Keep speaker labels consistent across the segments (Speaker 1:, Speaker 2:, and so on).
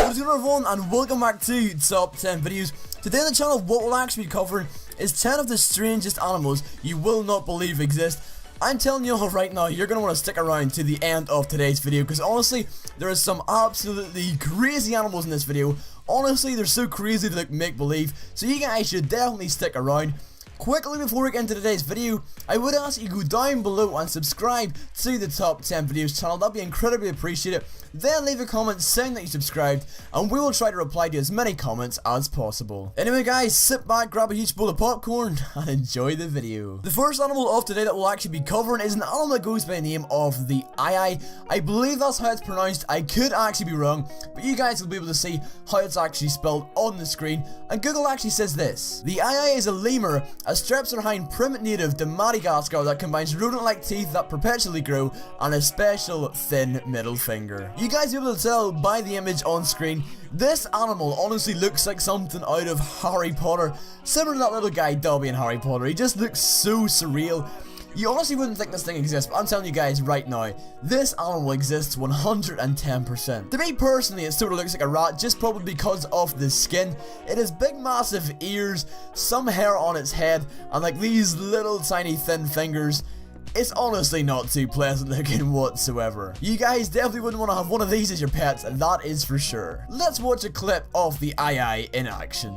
Speaker 1: What is going on, everyone, and welcome back to Top 10 Videos. Today on the channel, what we'll actually be covering is 10 of the strangest animals you will not believe exist. I'm telling you all right now, you're going to want to stick around to the end of today's video, because honestly, there are some absolutely crazy animals in this video. Honestly, they're so crazy they look make-believe, so you guys should definitely stick around. Quickly before we get into today's video, I would ask you to go down below and subscribe to the Top 10 Videos channel. That'd be incredibly appreciated. Then leave a comment saying that you subscribed, and we will try to reply to as many comments as possible. Anyway guys, sit back, grab a huge bowl of popcorn, and enjoy the video. The first animal of today that we'll actually be covering is an animal that goes by the name of the Ai. I believe that's how it's pronounced. I could actually be wrong, but you guys will be able to see how it's actually spelled on the screen. And Google actually says this: the Ai is a lemur, a strepsirrhine primate native to Madagascar that combines rodent-like teeth that perpetually grow and a special thin middle finger. You guys will be able to tell by the image on screen, this animal honestly looks like something out of Harry Potter. Similar to that little guy Dobby in Harry Potter. He just looks so surreal. You honestly wouldn't think this thing exists, but I'm telling you guys right now, this animal exists 110%. To me personally, it sort of looks like a rat, just probably because of the skin. It has big massive ears, some hair on its head, and like these little tiny thin fingers. It's honestly not too pleasant looking whatsoever. You guys definitely wouldn't want to have one of these as your pets, and that is for sure. Let's watch a clip of the Ai in action.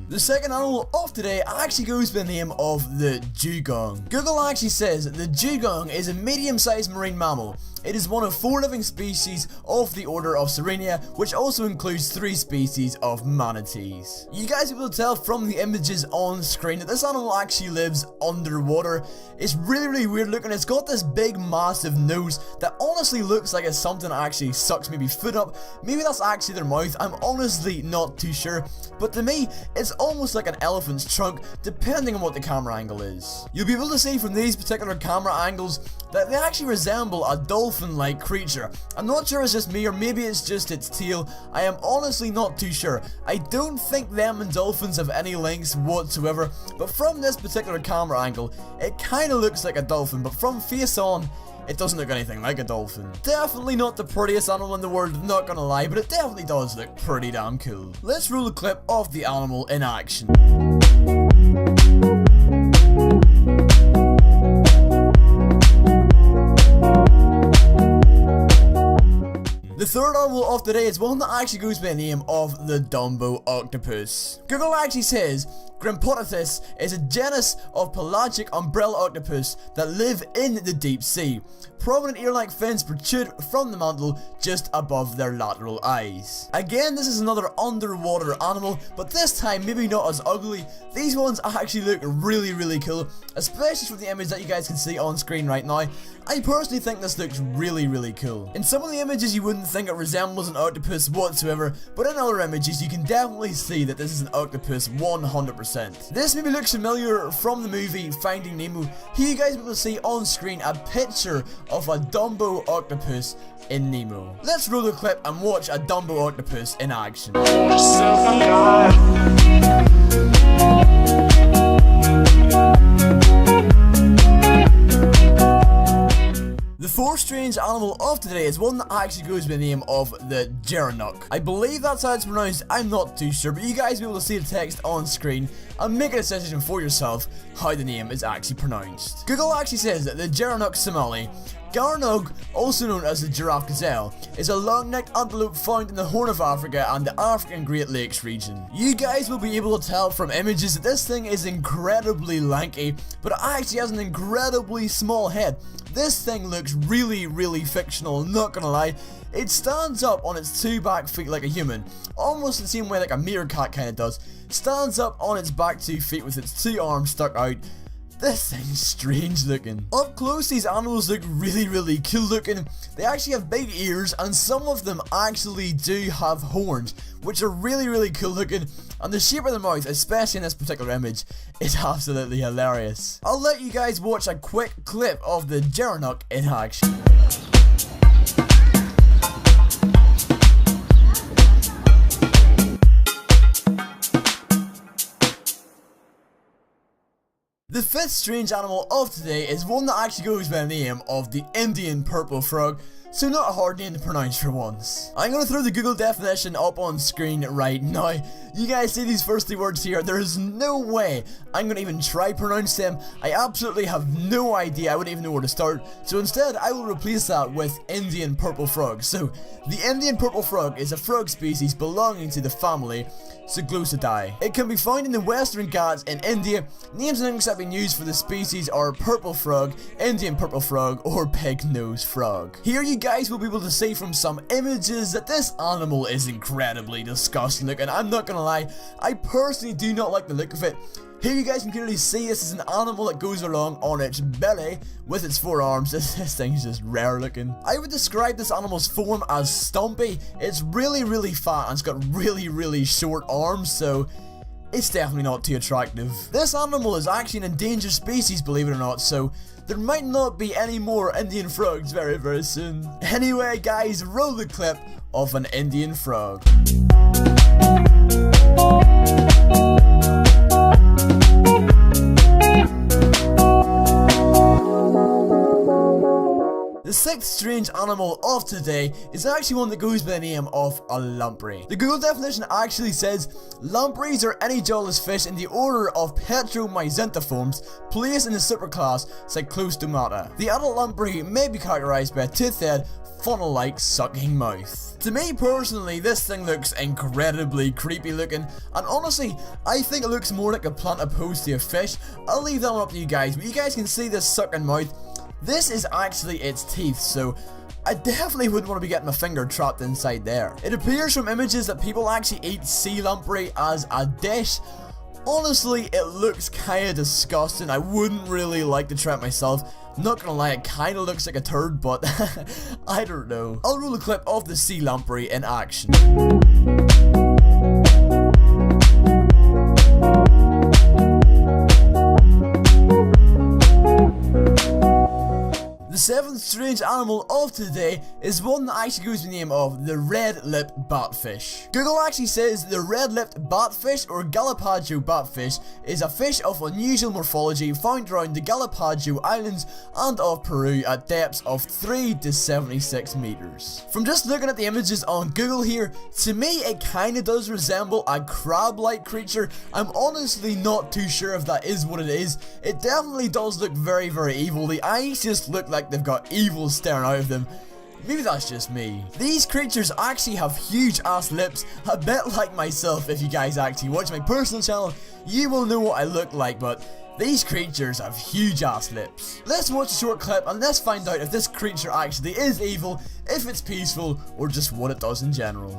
Speaker 1: The second animal of today actually goes by the name of the dugong. Google actually says the dugong is a medium-sized marine mammal. It is one of 4 living species of the order of Sirenia, which also includes 3 species of manatees. You guys will be able to tell from the images on screen that this animal actually lives underwater. It's really weird looking. It's got this big massive nose that honestly looks like it's something that actually sucks maybe food up. Maybe that's actually their mouth. I'm honestly not too sure. But to me, it's almost like an elephant's trunk, depending on what the camera angle is. You'll be able to see from these particular camera angles that they actually resemble a dolphin-like creature. I'm not sure if it's just me, or maybe it's just its tail. I am honestly not too sure. I don't think them and dolphins have any links whatsoever, but from this particular camera angle, it kind of looks like a dolphin, but from face on, it doesn't look anything like a dolphin. Definitely not the prettiest animal in the world, not gonna lie, but it definitely does look pretty damn cool. Let's roll a clip of the animal in action. The third animal of today is one that actually goes by the name of the Dumbo octopus. Google actually says Grimpotithis is a genus of pelagic umbrella octopus that live in the deep sea. Prominent ear-like fins protrude from the mantle just above their lateral eyes. Again, this is another underwater animal, but this time maybe not as ugly. These ones actually look really cool, especially from the image that you guys can see on screen right now. I personally think this looks really cool. In some of the images you wouldn't think it resembles an octopus whatsoever, but in other images you can definitely see that this is an octopus 100%. This maybe looks familiar from the movie Finding Nemo. Here you guys will see on screen a picture of a Dumbo octopus in Nemo. Let's roll the clip and watch a Dumbo octopus in action. The fourth strange animal of today is one that actually goes by the name of the gerenuk. I believe that's how it's pronounced. I'm not too sure, but you guys will be able to see the text on screen and make a decision for yourself how the name is actually pronounced. Google actually says that the gerenuk somali, Garnog, also known as the giraffe gazelle, is a long-necked antelope found in the Horn of Africa and the African Great Lakes region. You guys will be able to tell from images that this thing is incredibly lanky, but it actually has an incredibly small head. This thing looks really fictional, not gonna lie. It stands up on its 2 back feet like a human, almost the same way like a meerkat kinda does. Stands up on its back 2 feet with its 2 arms stuck out. This thing's strange looking. Up close, these animals look really cool looking. They actually have big ears, and some of them actually do have horns, which are really cool looking. And the shape of the mouth, especially in this particular image, is absolutely hilarious. I'll let you guys watch a quick clip of the gerenuk in action. The fifth strange animal of today is one that actually goes by the name of the Indian purple frog, so not a hard name to pronounce for once. I'm going to throw the Google definition up on screen right now. You guys see these first three words here, there is no way I'm going to even try to pronounce them. I absolutely have no idea, I wouldn't even know where to start. So instead, I will replace that with Indian purple frog. So, the Indian purple frog is a frog species belonging to the family Ceglosidae. It can be found in the Western Ghats in India. Names and things that have been used for the species are purple frog, Indian purple frog, or pig-nosed frog. Here you guys will be able to see from some images that this animal is incredibly disgusting looking. I'm not gonna lie, I personally do not like the look of it. Here you guys can clearly see this is an animal that goes along on its belly with its four arms. This thing's just rare looking. I would describe this animal's form as stumpy. It's really fat and it's got really short arms, so it's definitely not too attractive. This animal is actually an endangered species, believe it or not, so there might not be any more Indian frogs very soon. Anyway guys, roll the clip of an Indian frog. The sixth strange animal of today is actually one that goes by the name of a lamprey. The Google definition actually says, lampreys are any jawless fish in the order of Petromyzantiformes, placed in the superclass Cyclostomata. The adult lamprey may be characterized by a toothed, funnel-like sucking mouth. To me personally, this thing looks incredibly creepy looking, and honestly, I think it looks more like a plant opposed to a fish. I'll leave that one up to you guys, but you guys can see this sucking mouth. This is actually its teeth, so I definitely wouldn't want to be getting my finger trapped inside there. It appears from images that people actually eat sea lamprey as a dish. Honestly, it looks kinda disgusting. I wouldn't really like to try it myself. Not gonna lie, it kinda looks like a turd, but I don't know. I'll roll a clip of the sea lamprey in action. The seventh strange animal of today is one that actually goes by the name of the red-lipped batfish. Google actually says the red-lipped batfish, or Galapagos batfish, is a fish of unusual morphology found around the Galapagos Islands and of Peru at depths of 3 to 76 meters. From just looking at the images on Google here, to me it kinda does resemble a crab-like creature. I'm honestly not too sure if that is what it is. It definitely does look very evil. The eyes just look like they've got evil staring out of them. Maybe that's just me. These creatures actually have huge ass lips, a bit like myself. If you guys actually watch my personal channel, you will know what I look like, but these creatures have huge ass lips. Let's watch a short clip and let's find out if this creature actually is evil, if it's peaceful, or just what it does in general.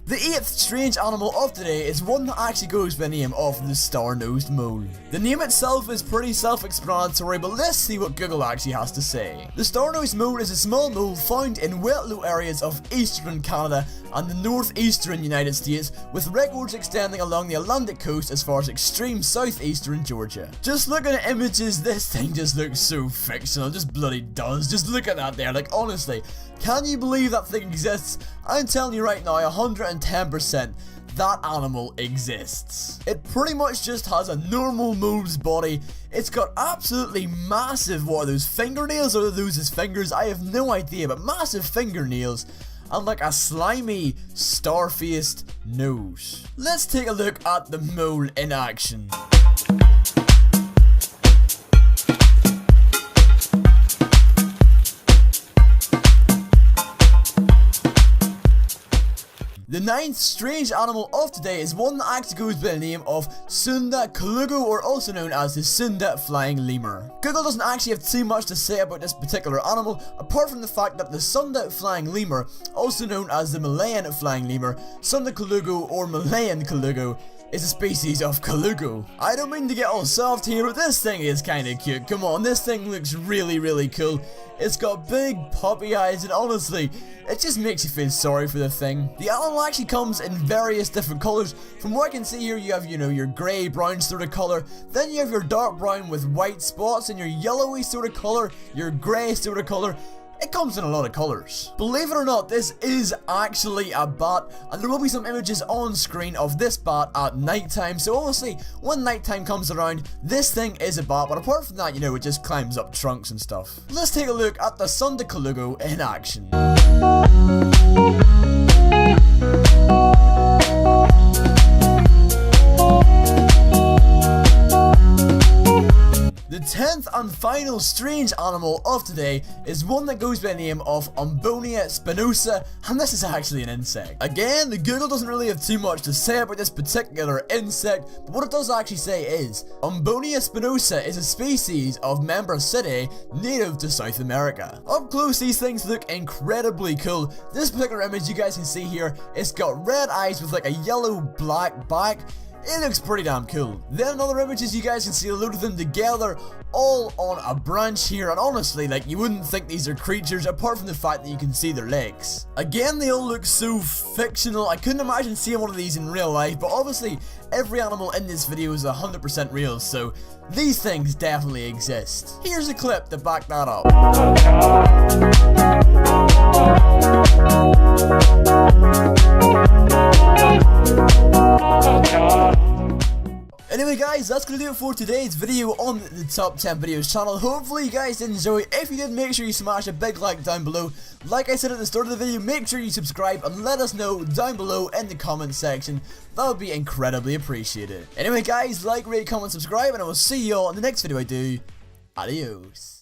Speaker 1: The eighth strange animal of today is one that actually goes by the name of the star-nosed mole. The name itself is pretty self-explanatory, but let's see what Google actually has to say. The star-nosed mole is a small mole found in wet low areas of eastern Canada and the northeastern United States, with records extending along the Atlantic coast as far as extreme southeastern Georgia. Just looking at images, this thing just looks so fictional, it just bloody does. Just look at that there, like honestly, can you believe that thing exists? I'm telling you right now, 110%, that animal exists. It pretty much just has a normal mole's body. It's got absolutely massive, what are those, fingernails, or are those his fingers? I have no idea, but massive fingernails. And like a slimy, star-faced nose. Let's take a look at the mole in action. The ninth strange animal of today is one that actually goes by the name of Sunda Colugo, or also known as the Sunda flying lemur. Google doesn't actually have too much to say about this particular animal, apart from the fact that the Sunda flying lemur, also known as the Malayan flying lemur, Sunda Colugo or Malayan Colugo, is a species of colugo. I don't mean to get all soft here, but this thing is kinda cute. Come on, this thing looks really cool. It's got big puppy eyes, and honestly, it just makes you feel sorry for the thing. The animal actually comes in various different colors. From what I can see here, you have, your grey brown sort of color, then you have your dark brown with white spots, and your yellowy sort of color, your grey sort of color. it comes in a lot of colours. Believe it or not, this is actually a bat, and there will be some images on screen of this bat at night time. So obviously, when night time comes around, this thing is a bat, but apart from that, you know, it just climbs up trunks and stuff. Let's take a look at the Sundakalugo in action. The 10th and final strange animal of today is one that goes by the name of Umbonia spinosa, and this is actually an insect. Again, the Google doesn't really have too much to say about this particular insect, but what it does actually say is, Umbonia spinosa is a species of Membricidae native to South America. Up close, these things look incredibly cool. This particular image you guys can see here, it's got red eyes with like a yellow-black back. It looks pretty damn cool. Then in other images you guys can see a load of them together, all on a branch here, and honestly, like, you wouldn't think these are creatures apart from the fact that you can see their legs. Again, they all look so fictional. I couldn't imagine seeing one of these in real life, but obviously every animal in this video is 100% real, so these things definitely exist. Here's a clip to back that up. Anyway guys, that's gonna do it for today's video on the Top 10 Videos channel. Hopefully you guys did enjoy. If you did, make sure you smash a big like down below. Like I said at the start of the video, make sure you subscribe and let us know down below in the comment section. That would be incredibly appreciated. Anyway guys, like, rate, comment, subscribe, and I will see you all in the next video I do. Adios.